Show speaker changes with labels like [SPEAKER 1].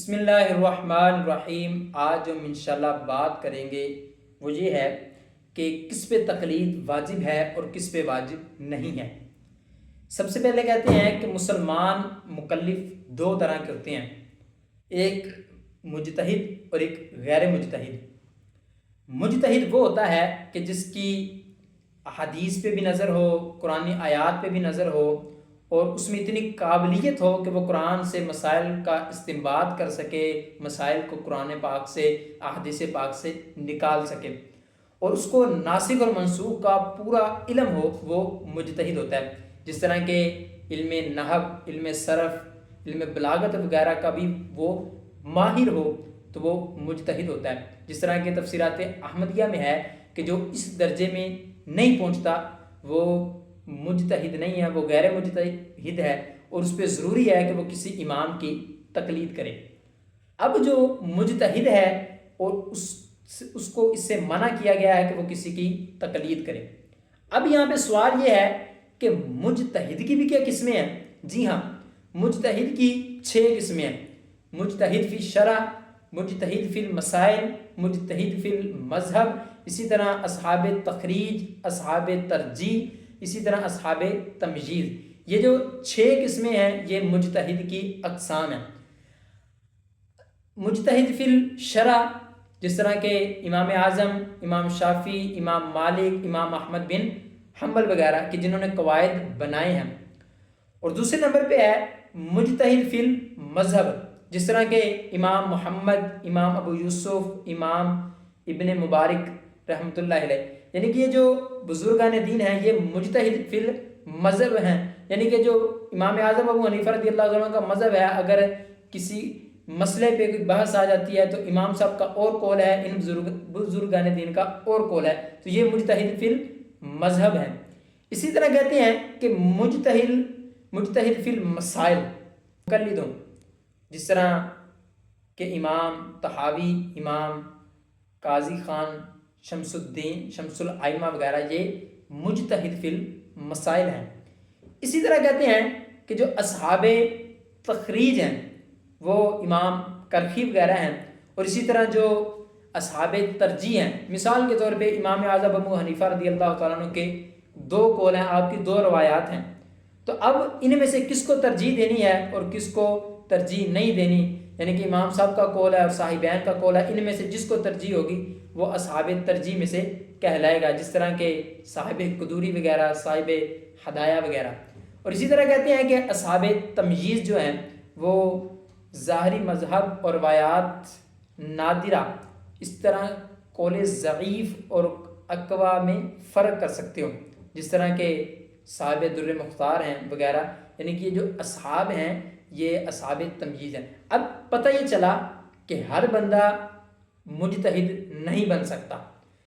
[SPEAKER 1] بسم اللہ الرحمن الرحیم۔ آج جو ہم انشاءاللہ بات کریں گے وہ یہ ہے کہ کس پہ تقلید واجب ہے اور کس پہ واجب نہیں ہے۔ سب سے پہلے کہتے ہیں کہ مسلمان مکلف دو طرح کے ہوتے ہیں، ایک مجتہد اور ایک غیر مجتہد۔ مجتہد وہ ہوتا ہے کہ جس کی احادیث پہ بھی نظر ہو، قرآنی آیات پہ بھی نظر ہو، اور اس میں اتنی قابلیت ہو کہ وہ قرآن سے مسائل کا استنباط کر سکے، مسائل کو قرآن پاک سے، احادیث پاک سے نکال سکے، اور اس کو ناسخ اور منسوخ کا پورا علم ہو، وہ مجتہد ہوتا ہے۔ جس طرح کہ علم نحو، علم صرف، علم بلاغت وغیرہ کا بھی وہ ماہر ہو تو وہ مجتہد ہوتا ہے۔ جس طرح کہ تفسیرات احمدیہ میں ہے کہ جو اس درجے میں نہیں پہنچتا وہ مجتہد نہیں ہے، وہ غیر مجتہد ہے، اور اس پہ ضروری ہے کہ وہ کسی امام کی تقلید کرے۔ اب جو مجتہد ہے اور اس کو اس سے منع کیا گیا ہے کہ وہ کسی کی تقلید کرے۔ اب یہاں پہ سوال یہ ہے کہ مجتہد کی بھی کیا قسمیں ہیں؟ جی ہاں، مجتہد کی 6 قسمیں ہیں۔ مجتہد فی الشرع، مجتہد فی المسائل، مجتہد فی المذہب، اسی طرح اصحاب تخریج، اصحاب ترجیح، اسی طرح اصحاب تمجیز۔ یہ جو 6 قسمیں ہیں یہ مجتہد کی اقسام ہیں۔ مجتہد فی الشرع، جس طرح کہ امام اعظم، امام شافعی، امام مالک، امام احمد بن حنبل وغیرہ کہ جنہوں نے قواعد بنائے ہیں۔ اور دوسرے نمبر پہ ہے مجتہد فی المذہب، جس طرح کہ امام محمد، امام ابو یوسف، امام ابن مبارک رحمۃ اللہ علیہ، یعنی کہ یہ جو بزرگان دین ہیں یہ مجتہد فی المذہب ہیں۔ یعنی کہ جو امام اعظم ابو حنیفہ رضی اللہ عنہ کا مذہب ہے، اگر کسی مسئلے پہ کوئی بحث آ جاتی ہے تو امام صاحب کا اور قول ہے، ان بزرگان دین کا اور قول ہے، تو یہ مجتہد فی المذہب ہے۔ اسی طرح کہتے ہیں کہ مجتہد فی المسائل مقلد ہوں، جس طرح کہ امام طحاوی، امام قاضی خان، شمس الدین، شمس الائمہ وغیرہ یہ مجتہد فی المسائل ہیں۔ اسی طرح کہتے ہیں کہ جو اصحاب تخریج ہیں وہ امام کرخی وغیرہ ہیں، اور اسی طرح جو اصحاب ترجیح ہیں، مثال کے طور پہ امام اعظم ابو حنیفہ رضی اللہ تعالیٰ عنہ کے 2 قول ہیں، آپ کی 2 روایات ہیں، تو اب ان میں سے کس کو ترجیح دینی ہے اور کس کو ترجیح نہیں دینی، یعنی کہ امام صاحب کا قول ہے اور صاحبین کا قول ہے، ان میں سے جس کو ترجیح ہوگی وہ اصحاب ترجیح میں سے کہلائے گا، جس طرح کہ صاحب قدوری وغیرہ، صاحب ہدایہ وغیرہ۔ اور اسی طرح کہتے ہیں کہ اصحاب تمجیز جو ہیں وہ ظاہری مذہب اور روایات نادرہ، اس طرح قول ضعیف اور اقوا میں فرق کر سکتے ہو، جس طرح کہ صاحب در مختار ہیں وغیرہ، یعنی کہ یہ جو اصحاب ہیں یہ اصحاب تمجیز ہیں۔ اب پتہ یہ چلا کہ ہر بندہ مجتہد نہیں بن سکتا۔